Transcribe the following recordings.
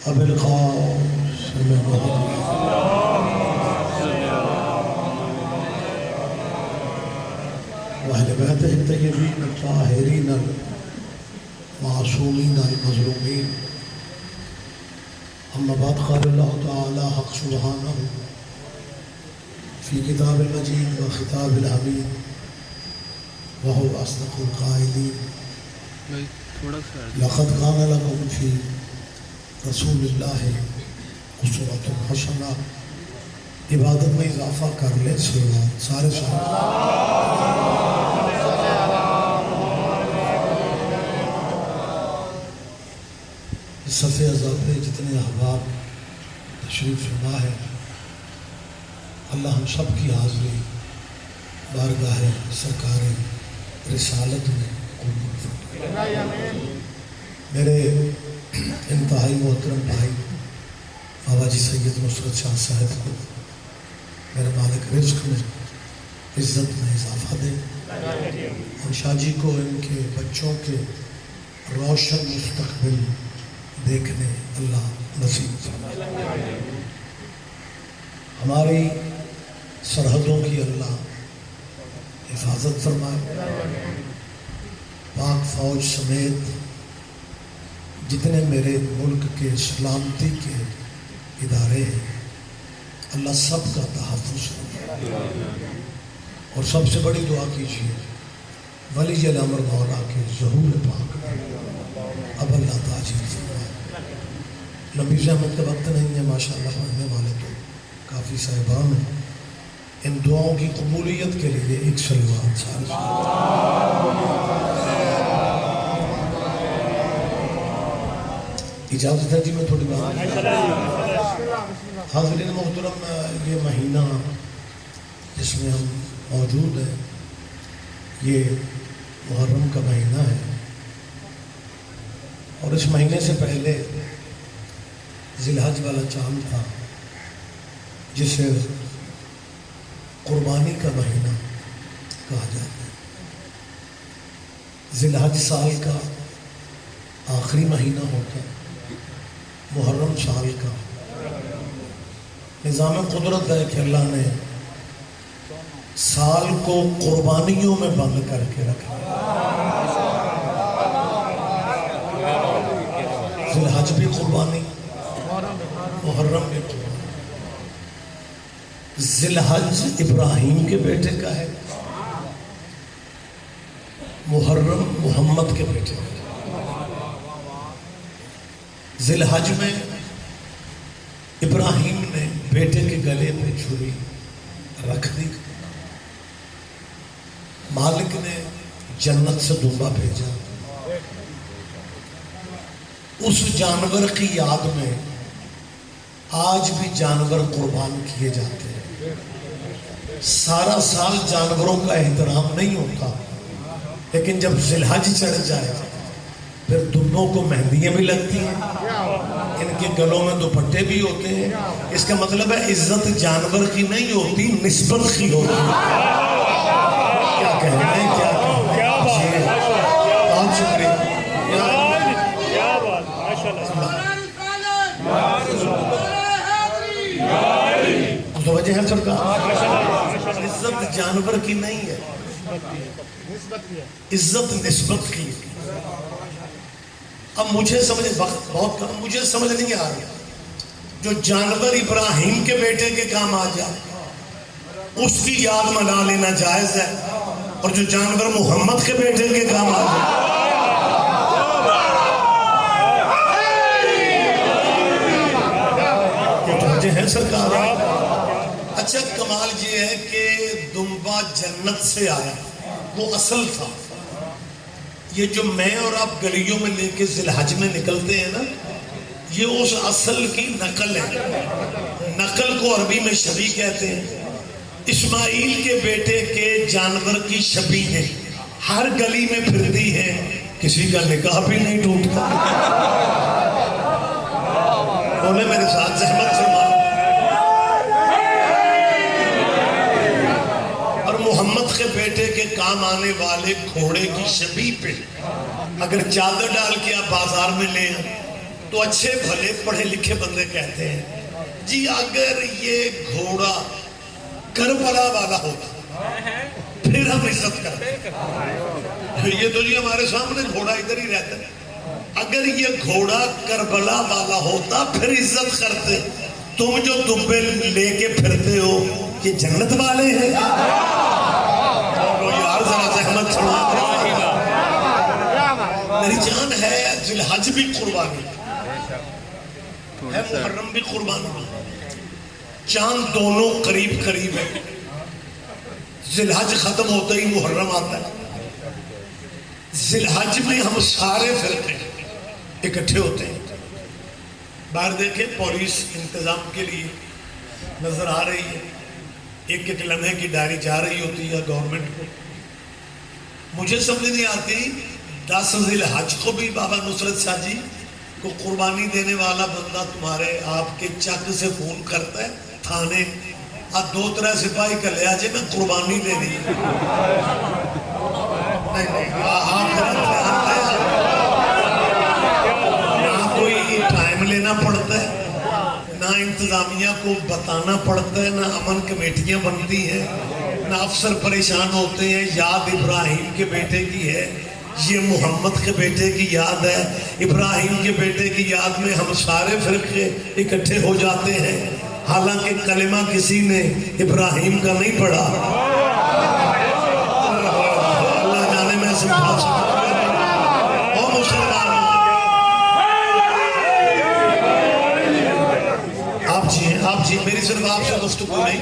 أبي القاسم محمد وأهل بيته الطيبين الطاهرين المعصومين المظلومين. أما بعد قال الله تعالى حق سبحانه في كتاب المجيد وخطاب الحميد وهو أصدق القائلين لقد كان لكم في رسول الله اسوۃ حسنہ. عبادت میں اضافہ کر لیں سارے صفحے ازل پہ جتنے احباب تشریف فرما ہے، اللہ ہم سب کی حاضری بارگاہ سرکار رسالت میں قبول فرمائے. میرے انتہائی محترم بھائی بابا جی سید نصرت شاہ صاحب کو میرے مالک رزق میں عزت میں اضافہ دے، اور شاہ جی کو ان کے بچوں کے روشن مستقبل دیکھنے اللہ نصیب فرمائے. ہماری سرحدوں کی اللہ حفاظت فرمائے. پاک فوج سمیت جتنے میرے ملک کے سلامتی کے ادارے ہیں، اللہ سب کا تحفظ فرمائے. اور سب سے بڑی دعا کیجیے ولی الامر مولا کے ظہور پاک اب اللہ تاجر فرمائے. نبی احمد کا وقت نہیں ہے، ماشاءاللہ پڑھنے والے تو کافی صاحبان ہیں. ان دعاؤں کی قبولیت کے لیے ایک صلوات سارے اجازت ہے جی میں تھوڑی بات. حاضرین محترم، یہ مہینہ جس میں ہم موجود ہیں یہ محرم کا مہینہ ہے، اور اس مہینے سے پہلے ذی الحج والا چاند تھا جسے قربانی کا مہینہ کہا جاتا ہے. ذی الحج سال کا آخری مہینہ ہوتا ہے، محرم سال کا. نظام قدرت ہے کہ اللہ نے سال کو قربانیوں میں بند کر کے رکھا. ذی الحج بھی قربانی، محرم بھی قربانی. ذی الحج ابراہیم کے بیٹے کا ہے، محرم محمد کے بیٹے کا ہے. ذی الحج میں ابراہیم نے بیٹے کے گلے میں چھری رکھ دی، مالک نے جنت سے دمبا بھیجا. اس جانور کی یاد میں آج بھی جانور قربان کیے جاتے ہیں. سارا سال جانوروں کا احترام نہیں ہوتا، لیکن جب ذی الحج چڑھ جائے پھر دونوں کو مہندیاں بھی لگتی ہیں، ان کے گلوں میں دوپٹے بھی ہوتے ہیں. اس کا مطلب ہے عزت جانور کی نہیں ہوتی، نسبت کی ہوتی ہے. کیا کہنا ہے، کیا بہت شکریہ. متوجہ ہے سرکار، عزت جانور کی نہیں ہے، عزت نسبت کی. اب مجھے سمجھ وقت بہت کم، مجھے سمجھ نہیں آ رہا جو جانور ابراہیم کے بیٹے کے کام آ جائے اس کی یاد منا لینا جائز ہے، اور جو جانور محمد کے بیٹے کے کام آ جائے ہے سرکار. اچھا کمال یہ ہے کہ دمبا جنت سے آیا، وہ اصل تھا. یہ جو میں اور آپ گلیوں میں لے کے ذی الحج میں نکلتے ہیں نا، یہ اس اصل کی نقل ہے. نقل کو عربی میں شبیہ کہتے ہیں. اسماعیل کے بیٹے کے جانور کی شبیہ ہے، ہر گلی میں پھرتی ہے، کسی کا نکاح بھی نہیں ٹوٹتا. بولے میرے ساتھ زحمت سے محمد کے بیٹے کے کام آنے والے گھوڑے کی شبیہ پہ اگر چادر ڈال کے آپ بازار میں لے تو اچھے بھلے پڑھے لکھے بندے کہتے ہیں جی اگر یہ گھوڑا کربلا والا ہوتا پھر ہم عزت کرتے. یہ تو جی ہمارے سامنے گھوڑا ادھر ہی رہتا ہے. اگر یہ گھوڑا کربلا والا ہوتا پھر عزت کرتے. تم جو دبے لے کے پھرتے ہو یہ جنت والے ہیں. یار ذرا زحمت چھوڑا. میری جان ہے ذی الحج بھی قربانی ہے, محرم بھی قربانی. چاند دونوں قریب قریب ہے. ذی الحج ختم ہوتا ہی محرم آتا ہے. ذی الحج میں ہم سارے فرقے اکٹھے ہوتے ہیں. باہر دیکھیں پولیس انتظام کے لیے نظر آ رہی ہے, ایک ایک لمحے کی ڈائری جا رہی ہوتی ہے گورنمنٹ کو. مجھے سمجھ نہیں آتی 10 ذی الحج کو بھی بابا نصرت شاہ جی کو قربانی دینے والا بندہ تمہارے آپ کے چک سے فون کرتا ہے تھانے, آج 2-3 سپاہی کا لیا جی میں قربانی دے دی. نہ کوئی ٹائم لینا پڑتا ہے, نہ انتظامیہ کو بتانا پڑتا ہے, نہ امن کمیٹیاں بنتی ہیں, نہ افسر پریشان ہوتے ہیں. یاد ابراہیم کے بیٹے کی ہے, یہ محمد کے بیٹے کی یاد ہے. ابراہیم کے بیٹے کی یاد میں ہم سارے فرقے اکٹھے ہو جاتے ہیں, حالانکہ کلمہ کسی نے ابراہیم کا نہیں پڑھا. اللہ جانے میں سمجھا او مسلمان. آپ جی میری صرف آپ سے گفتگو نہیں,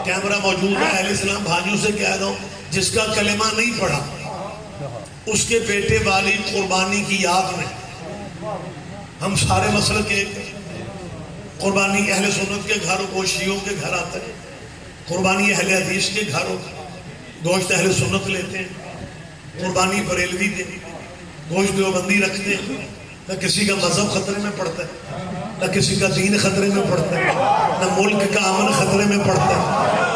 کیمرہ موجود ہے. اہل اسلام بھائیوں سے کہہ رہا ہوں جس کا کلمہ نہیں پڑھا اس کے بیٹے والی قربانی کی یاد میں ہم سارے مسئلہ کے قربانی اہل سنت کے گھر کو شیعوں کے گھر آتا ہے, قربانی اہل حدیث کے گھر گوشت اہل سنت لیتے ہیں, قربانی بریلوی دے گوشت دیوبندی رکھتے ہیں. نہ کسی کا مذہب خطرے میں پڑتا ہے, نہ کسی کا دین خطرے میں پڑتا ہے, نہ ملک کا امن خطرے میں پڑتا ہے,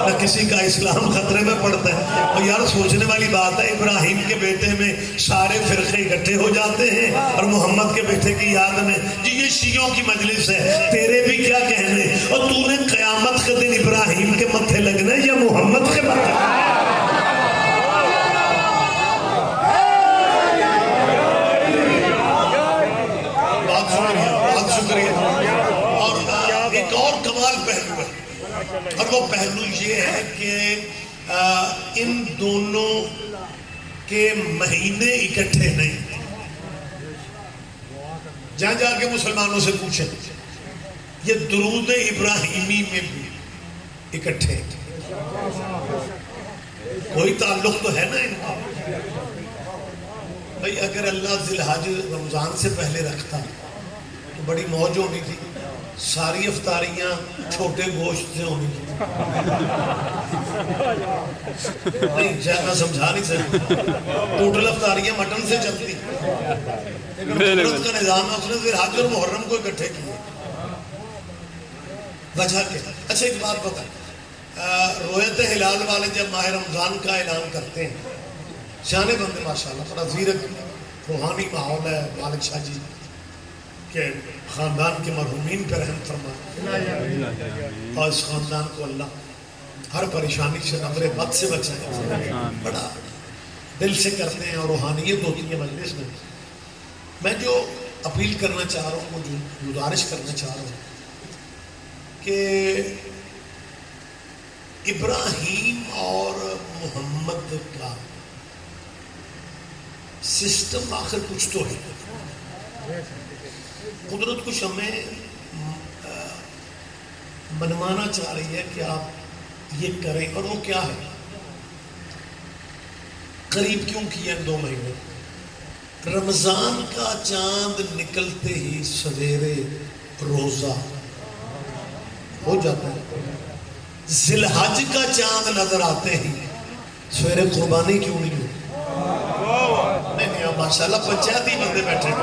نہ کسی کا اسلام خطرے میں پڑتا ہے. اور یار سوچنے والی بات ہے, ابراہیم کے بیٹے میں سارے فرقے اکٹھے ہو جاتے ہیں اور محمد کے بیٹے کی یاد میں جی یہ شیعوں کی مجلس ہے, تیرے بھی کیا کہنے. اور تو نے قیامت کے دن ابراہیم کے متھے لگنا یا محمد کے متھے؟ اور ایک اور کمال پہلو ہے, اور وہ پہلو یہ ہے کہ ان دونوں کے مہینے اکٹھے نہیں. جہاں جا کے مسلمانوں سے پوچھیں یہ درود ابراہیمی میں بھی اکٹھے, کوئی تعلق تو ہے نا ان کا. بھائی اگر اللہ ذی الحج رمضان سے پہلے رکھتا تو بڑی موج ہونی تھی, ساری افطاریاں چھوٹے گوشت سے ہونی تھی. نہیں میں سمجھا نہیں سکتا, ٹوٹل افطاریاں مٹن سے چلتی, لیکن قدرت کا نظام ہے اس نے ذی الحج اور محرم کو اکٹھے کیے. وجہ کیا؟ اچھا ایک بات بتا, رویت ہلال والے جب ماہ رمضان کا اعلان کرتے ہیں, سیانے بندے ماشاءاللہ, بڑا زیرک روحانی ماحول ہے, مالک شاہ جی کے خاندان کے مرحومین پہ رحم فرمائے اور اس خاندان کو اللہ ہر پریشانی سے نبر بد سے بچائے. بڑا دل سے کرتے ہیں اور روحانیت ہوتی ہے مجلس میں. میں جو اپیل کرنا چاہ رہا ہوں, جو گزارش کرنا چاہ رہا ہوں کہ ابراہیم اور محمد کا سسٹم آخر کچھ تو ہے. قدرت کچھ ہمیں منوانا چاہ رہی ہے کہ آپ یہ کریں, اور وہ کیا ہے, قریب کیوں کیا 2 مہینے. رمضان کا چاند نکلتے ہی سویرے روزہ ہو جاتا ہے, ذی الحج کا چاند نظر آتے ہی سویرے قربانی کیوں نہیں ہوتی. نہیں ماشاءاللہ پنچایتی بندے بیٹھے ہیں,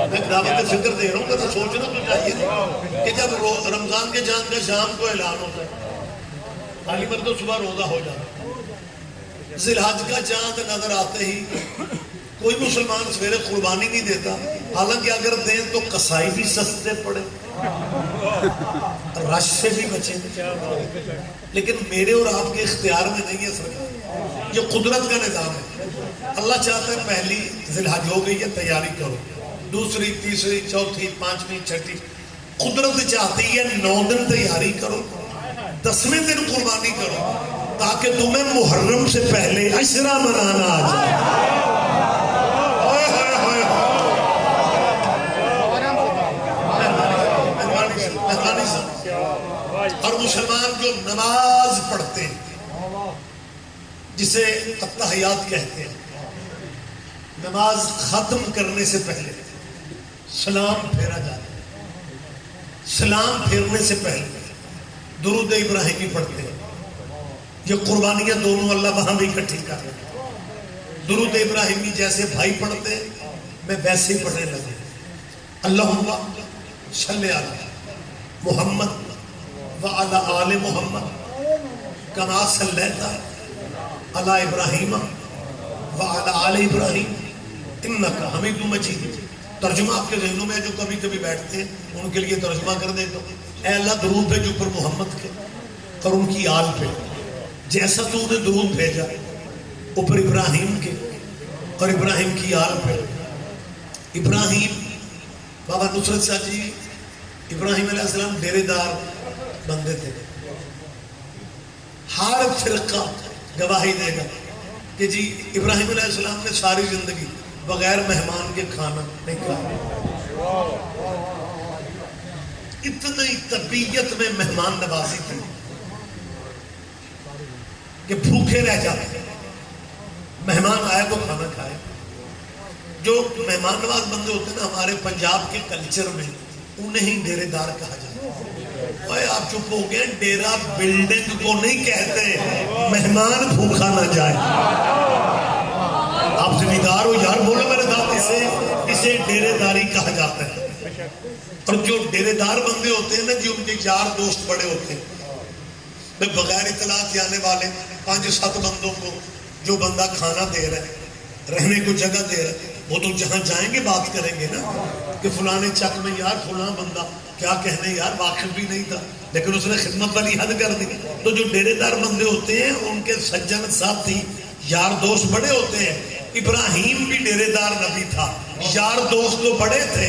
میں دعوت فکر دے رہا ہوں کہ سوچنا تو چاہیے کہ جب رمضان کے چاند کا شام کو اعلان ہوتا ہے, علی پر تو صبح روزہ ہو جاتا ہے, ذی الحج کا چاند نظر آتے ہی کوئی مسلمان سویرے قربانی نہیں دیتا، حالانکہ اگر دیں تو کسائی بھی سستے پڑے، رش سے بھی بچیں، لیکن میرے اور آپ کے اختیار میں نہیں ہے سرکار، یہ قدرت کا نظام ہے۔ اللہ چاہتا ہے پہلی ذی الحج ہو گئی ہے تیاری کرو، دوسری تیسری چوتھی پانچویں چھٹی، قدرت چاہتی ہے 9 دن تیاری کرو، 10ویں دن قربانی کرو، تاکہ تمہیں محرم سے پہلے عشرہ منانا آ جائے۔ اور مسلمان جو نماز پڑھتے ہیں جسے التحیات کہتے ہیں، نماز ختم کرنے سے پہلے سلام پھیرا جاتا ہے، سلام پھیرنے سے پہلے درود ابراہیمی پڑھتے ہیں۔ یہ قربانیاں دونوں اللہ وہاں بھی اکٹھی کر رہے ہیں۔ درود ابراہیمی جیسے بھائی پڑھتے ہیں میں ویسے ہی پڑھنے لگے، اللہم صلی علی محمد وعلی آل محمد کما صلیت علی ابراہیم وعلی آل ابراہیم انک حمید مجید۔ ترجمہ آپ کے ذہنوں میں جو کبھی کبھی بیٹھتے ہیں ان کے لیے ترجمہ کر دیتا ہوں۔ اے اللہ درود بھیجو پر محمد کے اور ان کی آل پہ، جیسا تو نے درود بھیجا اوپر ابراہیم کے اور ابراہیم کی آل پہ۔ ابراہیم بابا نصرت شاہ جی ابراہیم علیہ السلام ڈیرے دار بندے تھے۔ ہر فرقہ گواہی دے گا کہ جی ابراہیم علیہ السلام نے ساری زندگی بغیر مہمان کے کھانا نہیں کھایا، اتنی طبیعت میں مہمان نوازی تھی کہ بھوکے رہ جاتے، مہمان آئے تو کھانا کھائے۔ جو مہمان نواز بندے ہوتے ہیں نا ہمارے پنجاب کے کلچر میں، انہیں ہی ڈیرے دار کہا جاتا ہے۔ آپ چپ ہو گئے، ڈیرا بلڈنگ کو نہیں کہتے مہمان بھوکا نہ جائے۔ آپ ذمہ دار ہو یار، بولو میرے ساتھ، اسے ڈیرے داری کہا جاتا ہے۔ اور جو ڈیرے دار بندے ہوتے ہیں نا جی، ان کے یار دوست بڑے ہوتے ہیں، بغیر اطلاع کے آنے والے 5-7 بندوں کو جو بندہ کھانا دے رہا ہے، رہنے کو جگہ دے رہا ہے، وہ تو جہاں جائیں گے بات کریں گے نا کہ فلانے چک میں یار فلاں بندہ کیا کہنے یار، واقف بھی نہیں تھا لیکن اس نے خدمت والی حد کر دی۔ تو جو ڈیرے دار بندے ہوتے ہیں ان کے سجن ساتھی یار دوست بڑے ہوتے ہیں۔ ابراہیم بھی ڈیرے دار نبی تھا، یار دوست تو بڑے تھے،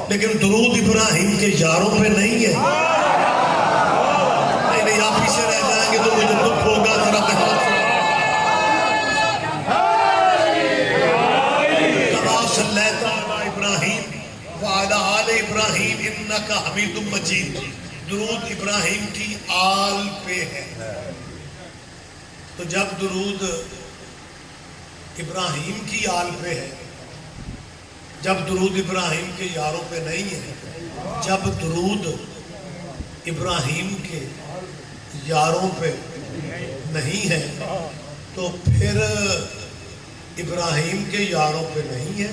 لیکن درود ابراہیم کے یاروں پہ نہیں ہے۔ نہیں آپ پیچھے رہ جائیں گے تو مجھے دکھ ہوگا، ذرا تحمل کما صلیت علی ابراہیم وعلی آل ابراہیم انک حمید مجید۔ درود ابراہیم کی آل پہ ہے، تو جب درود ابراہیم کی آل پہ ہے، جب درود ابراہیم کے یاروں پہ نہیں ہے، جب درود ابراہیم کے یاروں پہ نہیں ہے تو پھر ابراہیم کے یاروں پہ نہیں ہے۔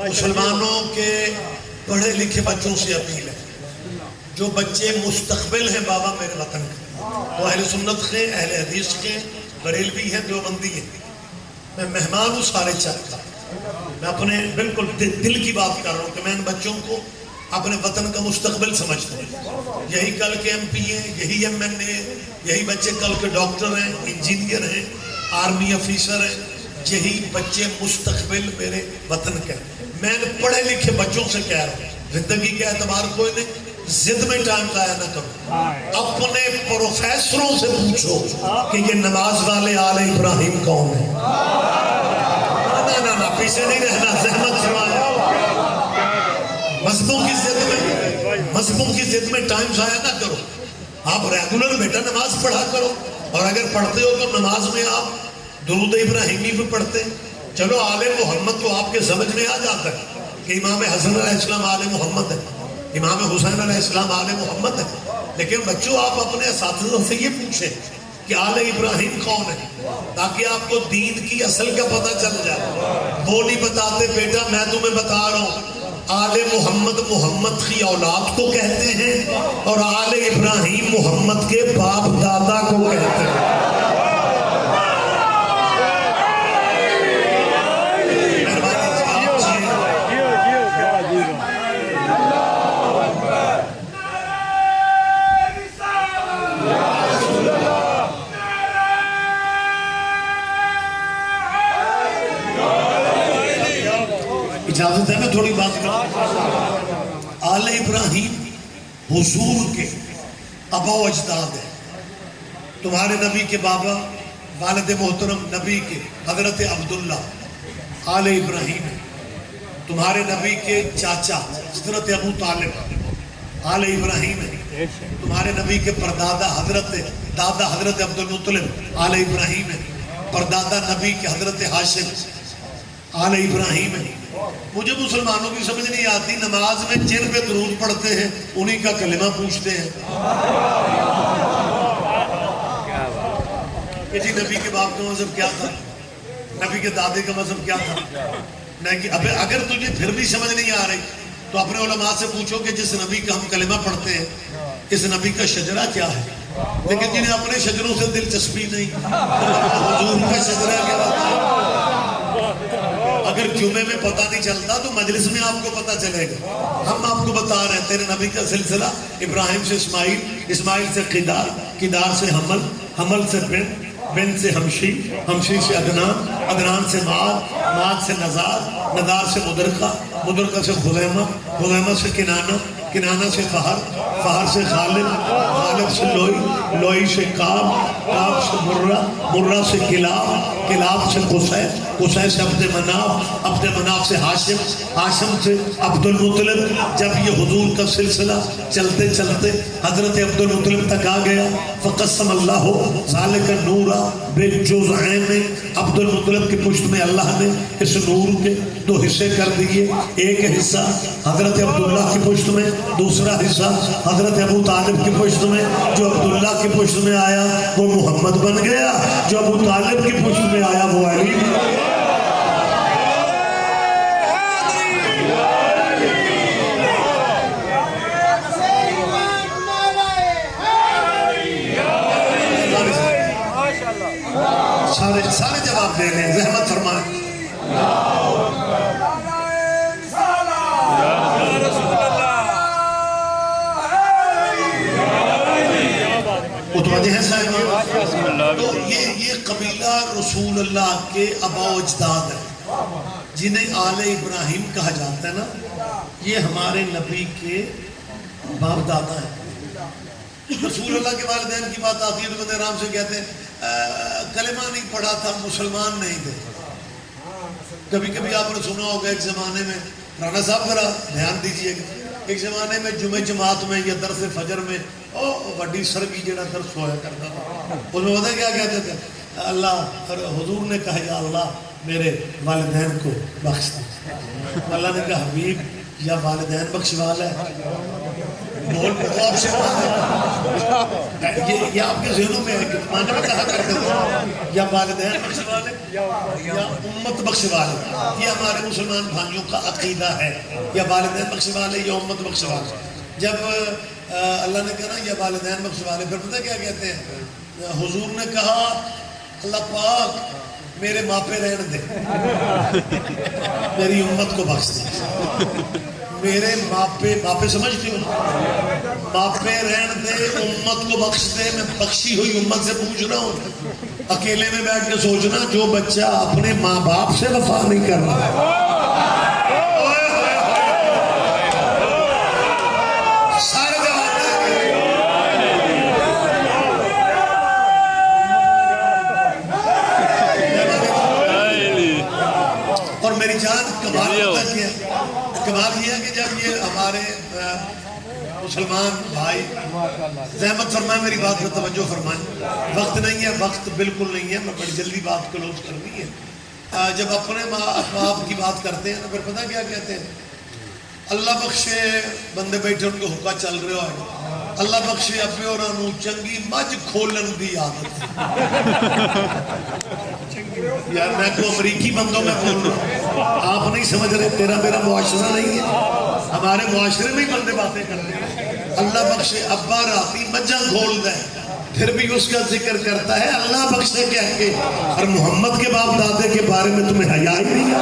مسلمانوں کے پڑھے لکھے بچوں سے اپیل ہے، جو بچے مستقبل ہیں بابا میرے وطن کے، وہ اہل سنت کے، اہل حدیث کے، بریلوی ہیں، دیوبندی ہیں، میں مہمان ہوں سارے چک کا، میں اپنے بالکل دل کی بات کر رہا ہوں کہ میں ان بچوں کو اپنے وطن کا مستقبل سمجھتا ہوں۔ یہی کل کے ایم پی ہیں، یہی MNA، یہی بچے کل کے ڈاکٹر ہیں، انجینئر ہیں، آرمی افیسر ہیں، یہی بچے مستقبل میرے وطن کے۔ میں پڑھے لکھے بچوں سے کہہ رہا ہوں، زندگی کے اعتبار کوئی نہیں، ضد میں ٹائم ضائع نہ کرو، اپنے پروفیسروں سے پوچھو کہ یہ نماز والے آل ابراہیم کون ہیں۔ نہ پیچھے نہیں رہنا، زحمت فرمایا۔ مذہبوں کی ضد میں ٹائم ضائع نہ کرو، آپ ریگولر بیٹا نماز پڑھا کرو، اور اگر پڑھتے ہو تو نماز میں آپ درود ابراہیمی بھی پڑھتے ہیں۔ چلو آل محمد تو آپ کے سمجھ میں آ جاتا ہے کہ امام حسن علیہ السلام آل محمد ہے، امام حسین علیہ السلام آل محمد ہے، لیکن بچوں آپ اپنے اساتذہ سے یہ پوچھیں کہ آل ابراہیم کون ہے، تاکہ آپ کو دین کی اصل کا پتہ چل جائے۔ وہ نہیں بتاتے بیٹا، میں تمہیں بتا رہا ہوں آل محمد محمد کی اولاد کو کہتے ہیں اور آل ابراہیم محمد کے باپ دادا کو کہتے ہیں. اجازت ہے میں تھوڑی بات کروں. آل ابراہیم حضور کے آبا و اجداد ہیں. تمہارے نبی کے بابا والد محترم نبی کے حضرت عبداللہ آل ابراہیم ہیں. تمہارے نبی کے چاچا حضرت ابو طالب آل ابراہیم ہیں. تمہارے نبی کے پردادا حضرت عبد المطلب آل ابراہیم ہیں. پردادا نبی کے حضرت ہاشم آل ابراہیم ہیں. مجھے مسلمانوں کی سمجھ نہیں آتی نماز میں جن پہ درود پڑھتے ہیں انہی کا کلمہ پوچھتے ہیں کہ جی نبی کے باپ کا مذہب کیا تھا, نبی کے دادے کا مذہب کیا تھا. اگر تجھے پھر بھی سمجھ نہیں آ رہی تو اپنے علماء سے پوچھو کہ جس نبی کا ہم کلمہ پڑھتے ہیں اس نبی کا شجرہ کیا ہے. لیکن جنہیں اپنے شجروں سے دلچسپی نہیں, حضور کا شجرہ کیا ہوتا ہے. اگر جمعے میں پتہ نہیں چلتا تو مجلس میں آپ کو پتہ چلے گا. ہم آپ کو بتا رہے ہیں تیرے نبی کا سلسلہ ابراہیم سے اسماعیل, اسماعیل سے قدار, قدار سے حمل, حمل سے بن, بن سے ہمشی, ہمشی سے عدنان, عدنان سے ماد, ماد سے نزار, نزار سے مدرکہ, مدرکہ سے خزیمہ, خزیمہ سے کنانہ, کنانہ سے فہر, فہر سے غالب, غالب سے لوئی, لوئی سے کاب, کاب سے مرہ, مرہ سے کلاب, کلاب سے قصے, قصے سے عبد مناف, عبد مناف سے ہاشم, ہاشم سے عبد المطلب. جب یہ حضور کا سلسلہ چلتے چلتے حضرت عبد المطلب تک آ گیا, فقسم اللہ ذالک النور بالجزئین, عبد المطلب کی پشت میں اللہ نے اس نور کے دو حصے کر دیے. ایک حصہ حضرت عبداللہ کی پشت میں, دوسرا حصہ حضرت ابو طالب کی پشت میں. جو عبداللہ کی پشت میں آیا وہ محمد بن گیا, جو ابو طالب کی پشت میں آیا وہ علی. سارے جواب دے رہے ہیں, زحمت فرمائیں. متوجہ ہیں صاحب؟ تو یہ قبیلہ رسول اللہ کے آبا و اجداد ہیں جنہیں آل ابراہیم کہا جاتا ہے نا. یہ ہمارے نبی کے باپ دادا ہیں. رسول اللہ کے والدین کی بات آتی ہے تو بندے آرام سے کہتے ہیں کلمہ نہیں پڑھا تھا, مسلمان نہیں تھے. کبھی کبھی آپ نے سنا ہوگا ایک زمانے میں, رانا صاحب ذرا دھیان دیجئے گا, ایک زمانے میں جمعہ جماعت میں یا درس فجر میں وڈی سرگی جڑا درس ہوا کرتا تھا, اس میں پتہ کیا کہتے تھے, اللہ حضور نے کہا یا اللہ میرے والدین کو بخش دے. اللہ نے کہا حبیب یا والدین بخشوا لے, بول پتہ آپ سے یہ آپ کے ذہنوں میں ہے کہ معنی میں کہا کرتے تھے یا والدین بخشوا لے یا امت بخشوا لے. یہ ہمارے مسلمان بھائیوں کا عقیدہ ہے, یا والدین بخشوا لے یا امت بخشوا لے. جب اللہ نے کہا یا والدین بخشوا لے, پھر پتہ کیا کہتے ہیں, حضور نے کہا اللہ پاک میرے ماپے رہن دے, میری امت کو بخش دے. میرے ماپے سمجھتے ہو, ماپے رہن دے, امت کو بخش دے. میں بخشی ہوئی امت سے پوچھ رہا ہوں. اکیلے میں بیٹھ کے سوچنا جو بچہ اپنے ماں باپ سے وفا نہیں کر رہا, سارے اور میری جان کمال یہ ہے کہ جب یہ ہمارے مسلمان بھائی, زحمت فرمائیں میری بات پر توجہ فرمائیں, وقت نہیں ہے, وقت بالکل نہیں ہے, میں بڑی جلدی بات کلوز کرنی ہے. جب اپنے ماں باپ کی بات کرتے ہیں تو پھر پتہ کیا کہتے ہیں, اللہ بخشے بندے بیٹھے ان کو حکا چل رہا ہے, اللہ بخشے ابے اور انو چنگی مجھ کھولن دی عادت. یار میں تو امریکی بندوں میں بول رہا ہوں, آپ نہیں سمجھ رہے, تیرا میرا معاشرہ نہیں ہے. ہمارے معاشرے میں ہی بندے باتیں کرتے ہیں اللہ بخشے ابا راتی مجھا کھول دے پھر بھی اس کا ذکر کرتا ہے اللہ بخشے کہہ کے، اور محمد کے باپ دادے کے بارے میں تمہیں حیا ہی نہیں ہے۔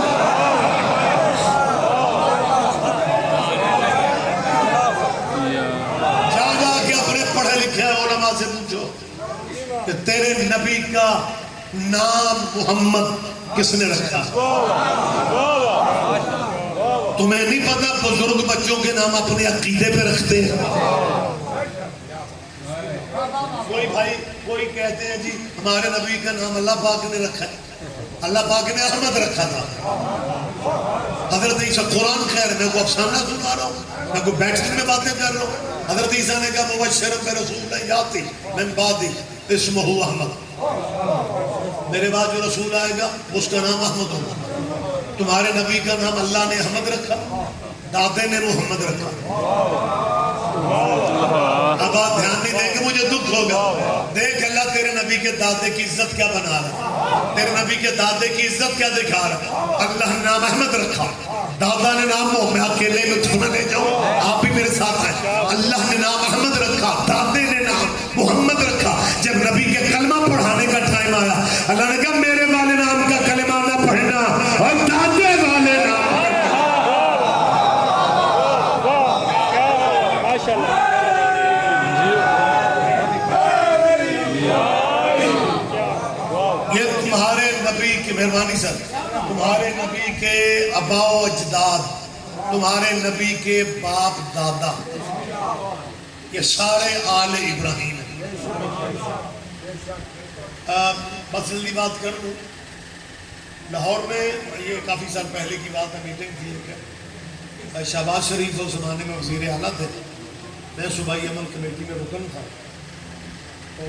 جا کے اپنے پڑھے لکھے علماء سے پوچھو کہ تیرے نبی کا نام محمد کس نے رکھا؟ تمہیں نہیں پتا بزرگ بچوں کے نام اپنے عقیدے پہ رکھتے ہیں؟ کوئی بھائی کوئی کہتے ہیں جی ہمارے نبی کا نام اللہ پاک نے رکھا ہے، اللہ پاک نے احمد رکھا تھا۔ حضرت عیسیٰ قرآن خیر میں کوئی افسانہ سنا رہا ہوں، میں کوئی بیٹھنے میں باتیں کر رہا ہوں۔ حضرت عیسیٰ نے کہا مبشرا برسول یاتی من بعدی اسمہ احمد، میرے بعد جو رسول آئے گا اس کا نام احمد ہوگا۔ تمہارے نبی کا نام اللہ نے احمد رکھا، دادے نے محمد رکھا۔ اب آپ دھیان نہیں دیں گے مجھے دکھ ہوگا۔ دیکھ اللہ تیرے نبی کے دادے کی عزت کیا بنا رہا، تیرے نبی کے دادے کی عزت کیا دکھا رہا۔ اللہ نے نام احمد رکھا، دادا نے نام میں اکیلے میں تمہیں لے جاؤں، آپ بھی میرے ساتھ ہیں۔ اللہ نے نام احمد رکھا، دادے نے نام محمد رکھا۔ جب نبی کے کلمہ پڑھانے کا ٹائم آیا، اللہ نے کہا میرے والے نام کا کلمہ نہ پڑھنا اور دادے والے نام۔ یہ تمہارے نبی کی مہربانی سر، تمہارے نبی کے آبا و اجداد، تمہارے نبی کے باپ دادا، یہ سارے آل ابراہیم ہیں۔ مسئلہ بات کر لوں، لاہور میں یہ کافی سال پہلے کی بات ہے، میٹنگ تھی ایک، شہباز شریف اس زمانے میں وزیر اعلیٰ تھے، میں صوبائی عمل کمیٹی میں رکن تھا، تو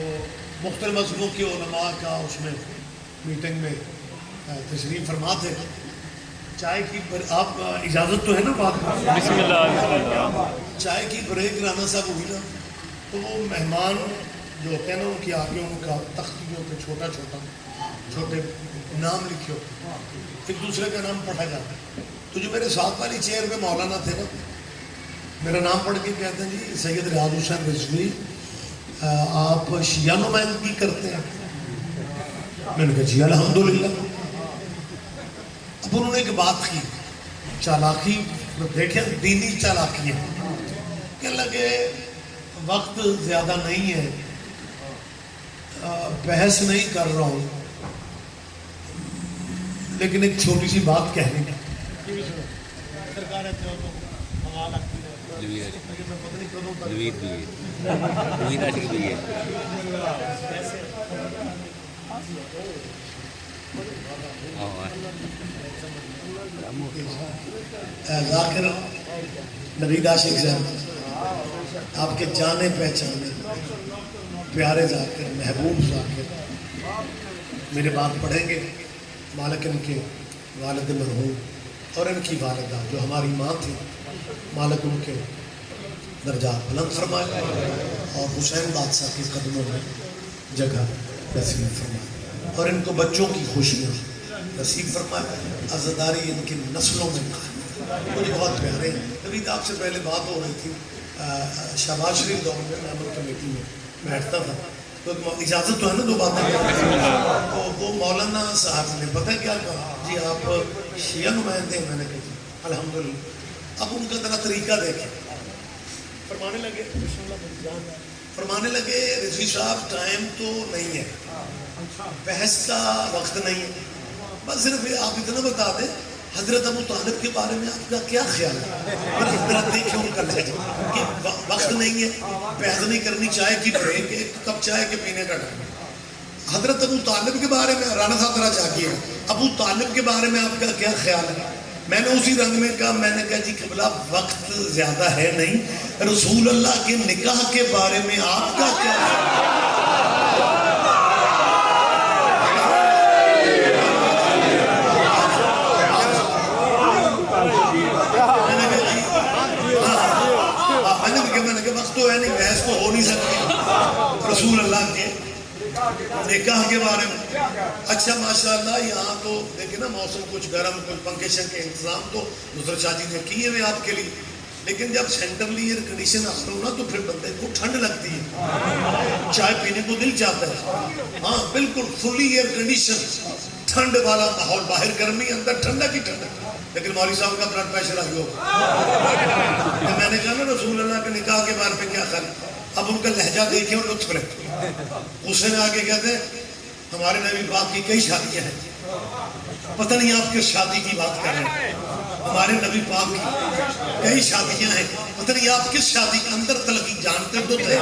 مختلف مذہبوں کے علماء کا اس میں میٹنگ میں تشریف فرما تھے۔ چائے کی آپ اجازت تو ہے نا بات کا؟ بسم اللہ۔ چائے کی بریک رانا صاحب ہوئی نا، تو وہ مہمان جو ہوتے ہیں نا ان کے آگے ان کا تختیوں پہ چھوٹا چھوٹا چھوٹے نام لکھے ہوتے، ایک دوسرے کا نام پڑھا جاتا ہے۔ تو جو میرے ساتھ والی چیئر پہ مولانا تھے نا، میرا نام پڑھ کے کہتے ہیں جی سید ریاض حسین رضوی آپ شیعہ نمائندگی کرتے ہیں؟ میں نے کہا جی الحمدللہ۔ اب انہوں نے ایک بات کی، چالاکی دیکھیں، دینی چالاکی ہے، کہ لگے وقت زیادہ نہیں ہے، بحث نہیں کر رہا ہوں، لیکن ایک چھوٹی سی بات کہنے کی ذاکر نوید عاشق صاحب، آپ کے جانے پہچانے پیارے ذاکر، محبوب ذاکر، میرے بات پڑھیں گے۔ مالک ان کے والد مرحوم اور ان کی والدہ جو ہماری ماں تھی، مالک ان کے درجات بلند فرمائے اور حسین بادشاہ کے قدموں میں جگہ نصیب فرمائے اور ان کو بچوں کی خوشیاں نصیب فرمائے، عزاداری ان کی نسلوں میں قائم۔ مجھے بہت پیارے ہیں۔ ابھی آپ سے پہلے بات ہو رہی تھی، شہباز شریف دور میں عمل کمیٹی میں بیٹھتا تھا، تو اجازت تو ہے نا دو باتیں؟ تو وہ مولانا صاحب نے پتہ کیا کہا، جی آپ شیعہ نمائندے ہیں؟ میں نے کہا الحمدللہ۔ اب ان کا ذرا طریقہ دیکھیں، فرمانے لگے رضوی صاحب ٹائم تو نہیں ہے، بحث کا وقت نہیں ہے، بس صرف آپ اتنا بتا دیں حضرت ابو طالب کے بارے میں آپ کا کیا خیال ہے؟ ذرا دیکھیں ان کا لہجہ کہ وقت نہیں ہے، بحث نہیں کرنی، چائے کی بریک، ایک کپ چائے کے پینے کا ٹائم۔ حضرت ابو طالب کے بارے میں رانا صاحب ذرا جاگیے، ابو طالب کے بارے میں آپ کا کیا خیال ہے؟ میں نے اسی رنگ میں کہا، میں نے کہا جی قبلہ وقت زیادہ ہے نہیں، رسول اللہ کے نکاح کے بارے میں آپ کا کیا خیال ہے؟ وقت تو ہے نہیں، بحث تو ہو نہیں سکتی رسول اللہ کے نکاح کے بارے میں۔ اچھا ماشاءاللہ، یہاں تو دیکھیں نا موسم کچھ گرم، کچھ پنکھے کے انتظام تو نصرت شاہ جی نے کیے ہوئے آپ کے لیے، لیکن جب سینٹرلی ایئر کنڈیشن آتا ہو نا تو پھر بندے کو ٹھنڈ لگتی ہے، چائے پینے کو دل چاہتا ہے. ہاں بالکل فلی ایئر کنڈیشن، ٹھنڈ والا ماحول، باہر گرمی اندر ٹھنڈا کی ٹھنڈا. لیکن مولوی صاحب کا بلڈ پریشر آئی ہوگا. میں نے کہا نا رسول اللہ کے نکاح کے بارے میں کیا خیال، اب ان کا لہجہ دیکھیں اور لطف لیں. غصے میں آ کے کہتے ہیں ہمارے نبی پاک کی کئی شادیاں ہیں. پتہ نہیں آپ کس شادی کی بات کر رہے ہیں. ہمارے نبی پاک کی کئی شادیاں ہیں، پتہ نہیں آپ کس شادی کے اندر تلخی جانتے تو تھے،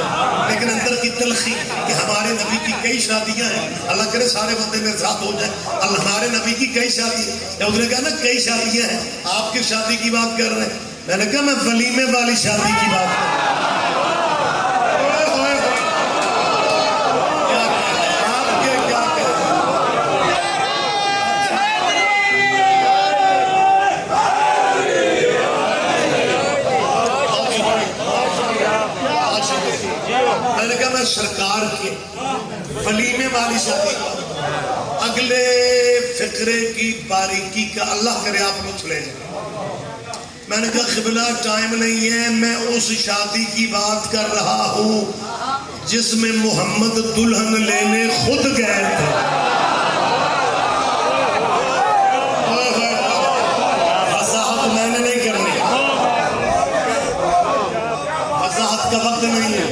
لیکن اندر کی تلخی کہ ہمارے نبی کی کئی شادیاں ہیں. اللہ کرے سارے بندے میرے ساتھ ہو جائیں. اللہ ہمارے نبی کی کئی شادی ہیں. اس نے کہا نا کئی شادیاں ہیں، آپ کس شادی کی بات کر رہے ہیں؟ میں نے کہا میں ولیمے والی شادی کی بات کر رہا ہوں. سرکار کے ولیمے والی شادی، اگلے فقرے کی باریکی کا اللہ کرے آپ لطف لے جائیں. میں نے کہا قبلہ ٹائم نہیں ہے، میں اس شادی کی بات کر رہا ہوں جس میں محمد دلہن لینے خود گئے تھے. وضاحت میں نے نہیں کرنی، وضاحت کا وقت نہیں ہے.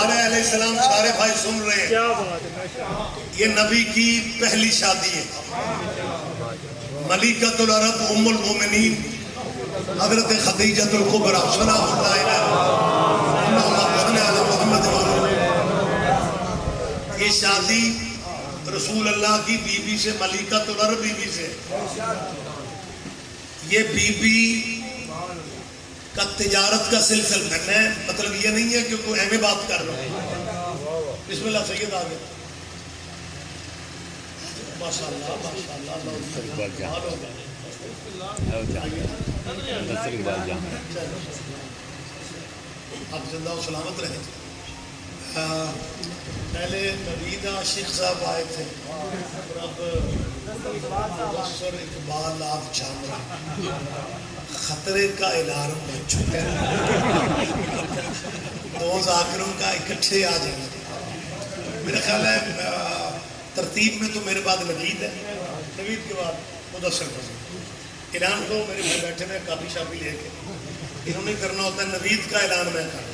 علیہ السلام سارے بھائی سن رہے ہیں. یہ نبی کی پہلی شادی ہے. ملکۃ العرب ام المومنین حضرت خدیجہ الکبریٰ سلام اللہ علیہ محمد. یہ شادی رسول اللہ کی بیوی سے، ملکۃ العرب بیوی سے. یہ بیوی کا تجارت کا سلسلہ، میں مطلب یہ نہیں ہے کہ کوئی اہم بات کر رہا ہوں. بسم اللہ سید آگے. ماشاءاللہ ماشاءاللہ. آپ زندہ و سلامت رہیں. پہلے نوید عاشق صاحب آئے تھے اور اب مبصر اقبال آپ جان رہے ہیں. خطرے کا الارم بن چکا ہے. دو ذاکروں کا اکٹھے آ جانا. میرا خیال ہے ترتیب میں تو میرے بعد نوید ہے، نوید کے بعد مدثر فضل. اعلان کو میرے بھائی بیٹھے میں کافی شافی لے کے انہوں نے کرنا ہوتا ہے. نوید کا اعلان میں کروں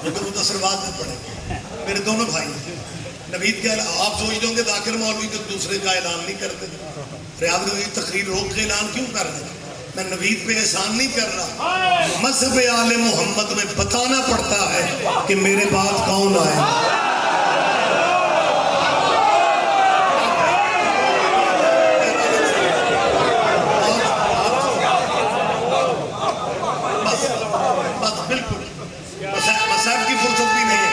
کیونکہ مدثر بعد میں پڑھے گا. میرے دونوں بھائی ہیں. نوید کا آپ سوچ دو گے ذاکر مولوی تو دوسرے کا اعلان نہیں کرتے. ریاض نوید تقریر روک کے اعلان کیوں کر رہے ہیں؟ میں نوید پہ احسان نہیں کر رہا. مذہب آل محمد میں بتانا پڑتا ہے کہ میرے بعد کون آئے. بس بالکل مسائل کی فرصت بھی نہیں ہے.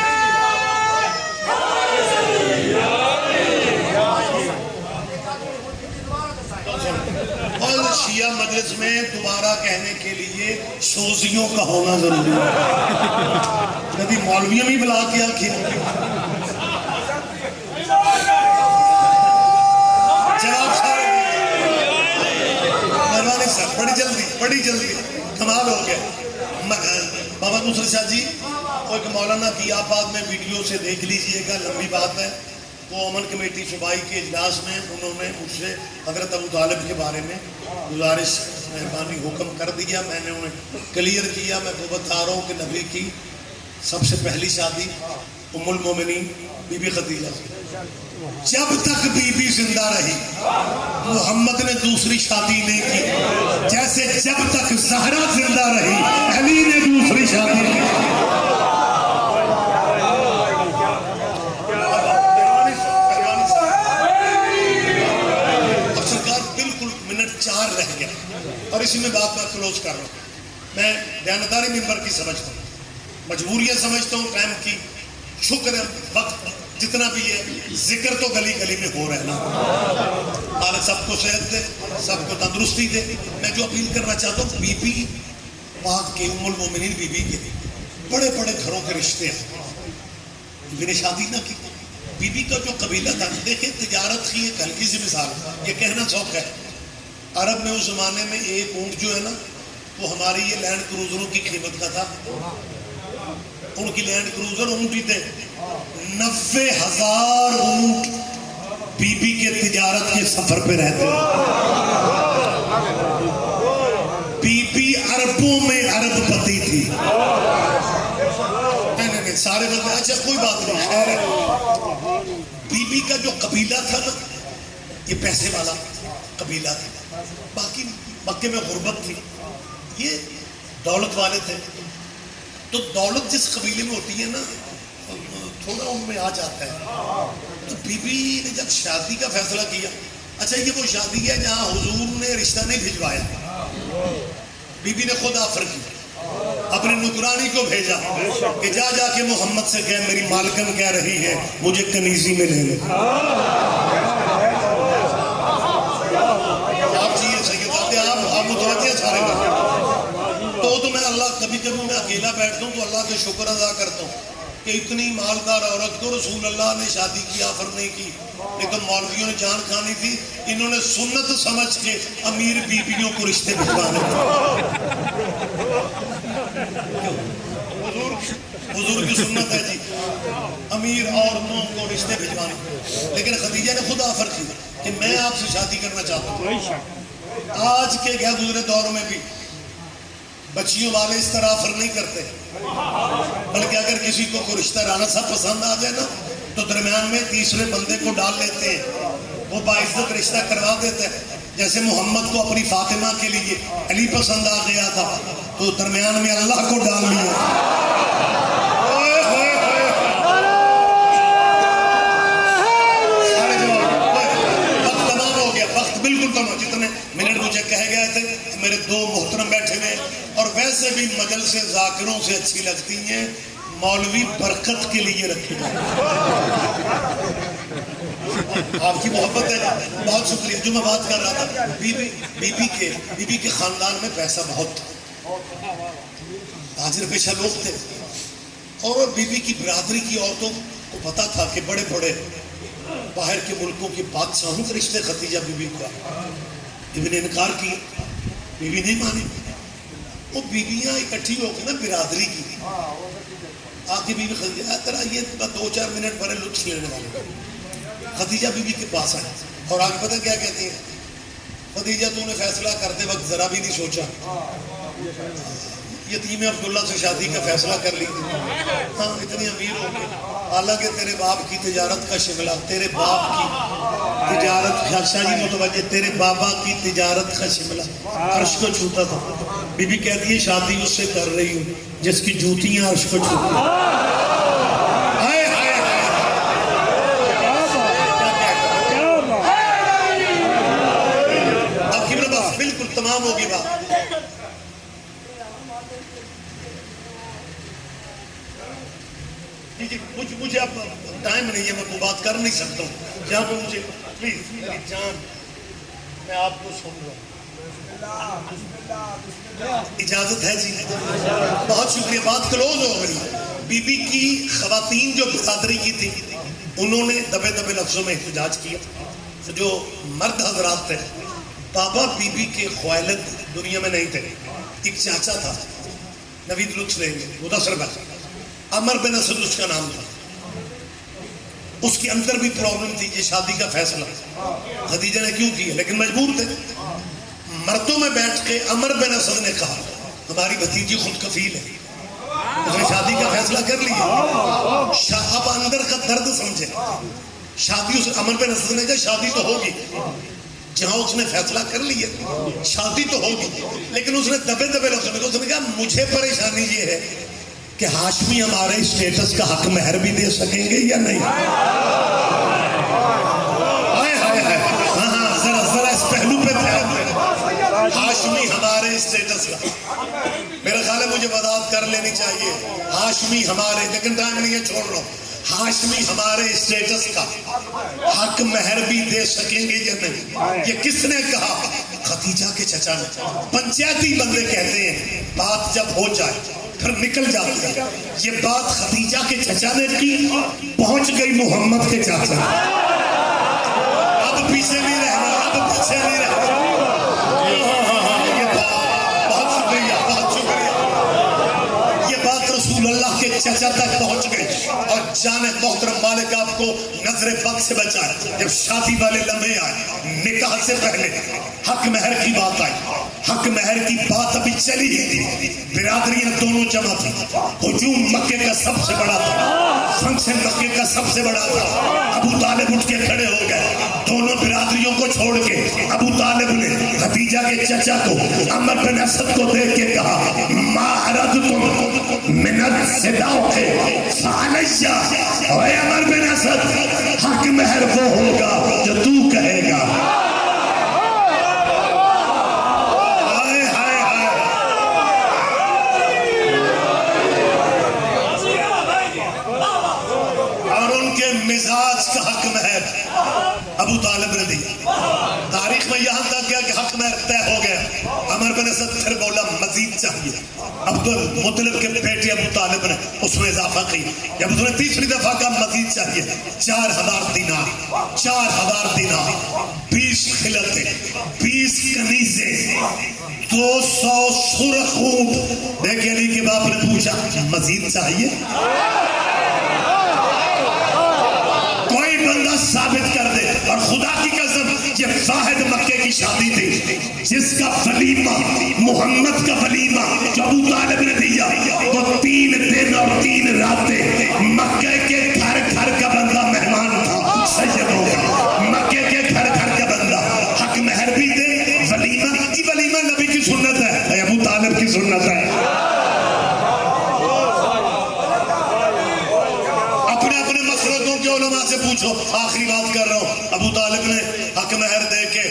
اور شیعہ مجلس میں دوبارہ کہنے کے لیے سوزیوں کا ہونا ضروری ہے. کبھی مولویوں بھی بلا کے آخیا. جناب صاحب مہربانی صاحب بڑی جلدی کمال ہو گیا. بابا دوسرے شاہ جی اور ایک مولانا کی آپ بعد میں ویڈیو سے دیکھ لیجئے گا، لمبی بات ہے. وہ امن کمیٹی صوبائی کے اجلاس میں انہوں نے مجھ سے حضرت ابو طالب کے بارے میں گزارش مہربانی حکم کر دیا. میں نے انہیں کلیئر کیا. میں وہ بتا رہا ہوں کہ نبی کی سب سے پہلی شادی ام المومنین بی بی خدیجہ سے. جب تک بی بی زندہ رہی محمد نے دوسری شادی نہیں کی. جیسے جب تک زہرا زندہ رہی علی نے دوسری شادی نہیں کی. رہ گیا اور اسی میں بات میں کلوز کر رہا ہوں. میں دیانتداری ممبر کی سمجھتا ہوں، مجبوریاں سمجھتا ہوں، ٹائم کی شکر ہے. وقت جتنا بھی ہے ذکر تو گلی گلی میں ہو رہا ہے نا. اللہ سب کو صحت دے، سب کو تندرستی دے. میں جو اپیل کرنا چاہتا ہوں، بی بی پاک کے ام المومنین بی بی کے بڑے بڑے گھروں کے رشتے ہیں. بی نے شادی نہ کی. بی بی کا جو قبیلہ تھا، دیکھیں تجارت کی ایک ہلکی سی مثال، یہ کہنا شوق ہے عرب میں اس زمانے میں ایک اونٹ جو ہے نا وہ ہماری یہ لینڈ کروزروں کی قیمت کا تھا. ان کی لینڈ کروزر اونٹ ہی تھے. 90,000 اونٹ بی بی کے تجارت کے سفر پہ رہتے ہیں. بی بی عربوں میں ارب پتی تھی. نہیں سارے بندے اچھا کوئی بات نہیں خیر. بی بی کا جو قبیلہ تھا نا یہ پیسے والا قبیلہ تھا. باقی مکے میں غربت تھی. یہ دولت والے تھے. تو دولت جس قبیلے میں ہوتی ہے نا تھوڑا ان میں آ جاتا ہے. تو بی بی نے جب شادی کا فیصلہ کیا, اچھا یہ وہ شادی ہے جہاں حضور نے رشتہ نہیں بھجوایا, بی بی نے خود آفر کی, اپنے نکرانی کو بھیجا کہ جا جا کے محمد سے کہہ میری مالکن کہہ رہی ہے مجھے کنیزی میں لے لے. آپ چاہیے سید آپ متوجہ سارے بات. تو میں اللہ کبھی کبھی میں اکیلا بیٹھتا ہوں تو اللہ کا شکر ادا کرتا ہوں کہ اتنی مالدار عورت کو رسول اللہ نے شادی کی آفر نہیں کی, لیکن مولویوں نے جان کھانی تھی. انہوں نے سنت سمجھ کے امیر بیویوں کو رشتے بھجوانے حضور کی سنت ہے جی امیر عورتوں کو رشتے بھجوانے. لیکن خدیجہ نے خود آفر کی کہ میں آپ سے شادی کرنا چاہتا ہوں. آج کے گیا گزرے دور میں بھی بچیوں والے اس طرح آفر نہیں کرتے, بلکہ اگر کسی کو کوئی رشتہ رانا سا پسند آ جائے نا تو درمیان میں تیسرے بندے کو ڈال لیتے ہیں, وہ باعزت رشتہ کروا دیتے ہیں. جیسے محمد کو اپنی فاطمہ کے لیے علی پسند آ گیا تھا تو درمیان میں اللہ کو ڈال لیا. وقت تمام ہو گیا, وقت بالکل تمام. جتنے منٹ مجھے کہے گئے تھے میرے دو محترم بیٹھے ہوئے, اور ویسے بھی مجلس ذاکروں سے اچھی لگتی ہیں, مولوی برکت کے لیے رکھے جائیں. آپ کی محبت ہے, بہت شکریہ. جو میں بات کر رہا تھا بی بی کے خاندان میں پیسہ بہت تھا, تاجر پیشہ لوگ تھے, اور بی بی کی برادری کی عورتوں کو پتا تھا کہ بڑے بڑے باہر کے ملکوں کے بادشاہوں کے رشتے ختیجہ بی بی کو. بی بی نے انکار کیا, بی بی نہیں مانی. وہ بیویاں اکٹھی ہو کے نا برادری کی آ کے بی بی خدیجہ ترا یہ 2-4 منٹ بڑے لطف لینے والے. خدیجہ بی بی کے پاس آئے اور آگے پتہ کیا کہتی ہیں, خدیجہ تو نے فیصلہ کرتے وقت ذرا بھی نہیں سوچا, یتیم عبداللہ سے شادی کا فیصلہ کر لی. ہاں اتنی امیر ہو گئے, حالانکہ تیرے باپ کی تجارت کا شملہ, تیرے باپ کی تجارت, شاہ جی متوجہ, تیرے بابا کی تجارت کا شملہ عرش کو چھوتا تھا. بی بی کہتی ہے شادی اس سے کر رہی ہوں جس کی جوتیاں عرش کو چھوتی ہیں. اب کی بات بالکل تمام ہوگی بات. مجھے اب ٹائم نہیں ہے, میں بات کر نہیں سکتا ہوں. جہاں پہ مجھے پلیز جان میں آپ کو سن رہا ہوں, اجازت ہے جی؟ بہت شکریہ. بات کلوز ہو گئی. بی بی کی خواتین جو برادری کی تھی انہوں نے دبے دبے لفظوں میں احتجاج کیا. جو مرد حضرات تھے, بابا بی بی کے خوالد دنیا میں نہیں تھے. ایک چاچا تھا نوید لطف لیں گے, مدثر بھائی, عمر بن اسد اس کا نام تھا. اس کے اندر بھی پرابلم تھی یہ شادی کا فیصلہ خدیجہ نے کیوں کیا, لیکن مجبور تھے. مردوں میں بیٹھ کے عمر بن اسد نے کہا ہماری بھتیجی خود کفیل ہے, اس نے شادی کا فیصلہ کر لیا. اب اندر کا درد سمجھے. شادی, اس عمر بن اسد نے کہا شادی تو ہوگی, جہاں اس نے فیصلہ کر لیا شادی تو ہوگی, لیکن اس نے دبے دبے لفظوں میں, اس نے کہا مجھے پریشانی یہ ہے کہ ہاشمی ہمارے اسٹیٹس کا حق مہر بھی دے سکیں گے یا نہیں. ہاں ذرا اس پہلو پہ دھیان دیں. ہاشمی ہمارے اسٹیٹس کا, میرا خیال ہے مجھے وضاحت کر لینی چاہیے. ہاشمی ہمارے, لیکن ٹائم نہیں ہے چھوڑ لو. ہاشمی ہمارے اسٹیٹس کا حق مہر بھی دے سکیں گے یا نہیں. یہ کس نے کہا؟ خدیجہ کے چچا نے. پنچایتی بندے کہتے ہیں بات جب ہو جائے پھر نکل جاتی ہے. یہ بات خدیجہ کے چچا نے کی, پہنچ گئی محمد کے چاچا. اب پیچھے نہیں رہنا, اب پیچھے نہیں رہنا. چچا تک پہنچ گئے اور جان محترم مالک آپ کو نظر بد سے بچائے. جب شادی والے لمحے آئے، نکاح سے پہلے حق مہر کی بات آئی. حق مہر کی بات ابھی چلی ہی تھی، برادریاں دونوں جمع تھی. ہجوم مکے کا سب سے بڑا تھا، فنکشن مکے کا سب سے بڑا تھا. ابو طالب اٹھ کے کھڑے ہو گئے. دونوں برادریوں کو چھوڑ کے ابو طالب نے خدیجہ کے چچا کو عمر بن اسد کو دیکھ کے کہا ما اردتم من الصداق فعلیہ. اے عمر بن اسد، حق مہر وہ ہوگا جو تو کہے گا. مزاج کا حق مہر ابو طالب نے دیا. تاریخ میں یہاں تک گیا کہ حق مہر طے ہو گیا. عمر بن اسد پھر بولا مزید چاہیے. عبد المطلب کے بیٹے ابو طالب نے اس میں اضافہ کی. جب اس نے تیسری دفعہ کہا مزید چاہیے، 4000 دینار، 4000 دینار، 20 خلعتیں، 20 کنیزیں، 200 سرخ اونٹ. دیکھ علی کے باپ نے پوچھا مزید چاہیے؟ بندہ ثابت کر دے. اور خدا کی قسم یہ واحد مکے کی شادی تھی جس کا ولیمہ، محمد کا ولیمہ جو ابو طالب نے دیا، وہ 3 دن اور 3 راتیں مکے کے گھر گھر کا بندہ مہمان تھا. سید ہوگا مکے کے گھر گھر کا بندہ. حق مہر بھی دے، ولیمہ. یہ ولیمہ نبی کی سنت ہے، ابو طالب کی سنت ہے. علماء سے پوچھو. آخری بات کر رہا ہوں. ابو طالب نے حق مہر دے کے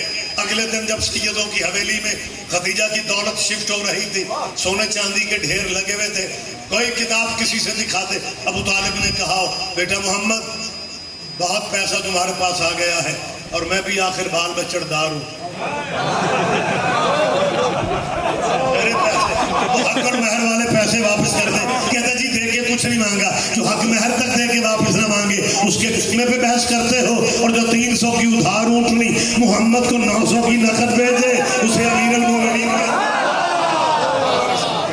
اگلے دن جب سیدوں کی حویلی میں خدیجہ کی دولت شفٹ ہو رہی تھی، سونے چاندی کے ڈھیر لگے ہوئے تھے، کوئی کتاب کسی سے دکھاتے. ابو طالب نے کہا بیٹا محمد، بہت پیسہ تمہارے پاس آ گیا ہے اور میں بھی آخر بال بچڑدار ہوں. میرے پیسے تو حق اور مہر والے پیسے واپس کر دیں. کہتا جی دے کے کچھ نہیں مانگا، جو حق مہر تک دے کے واپس نہ مانگے اس کے قسمے پہ بحث کرتے ہو. اور جو 300 کی ادھار اونٹنی محمد کو 900 کی نقد بھیجے اسے امیر المومنین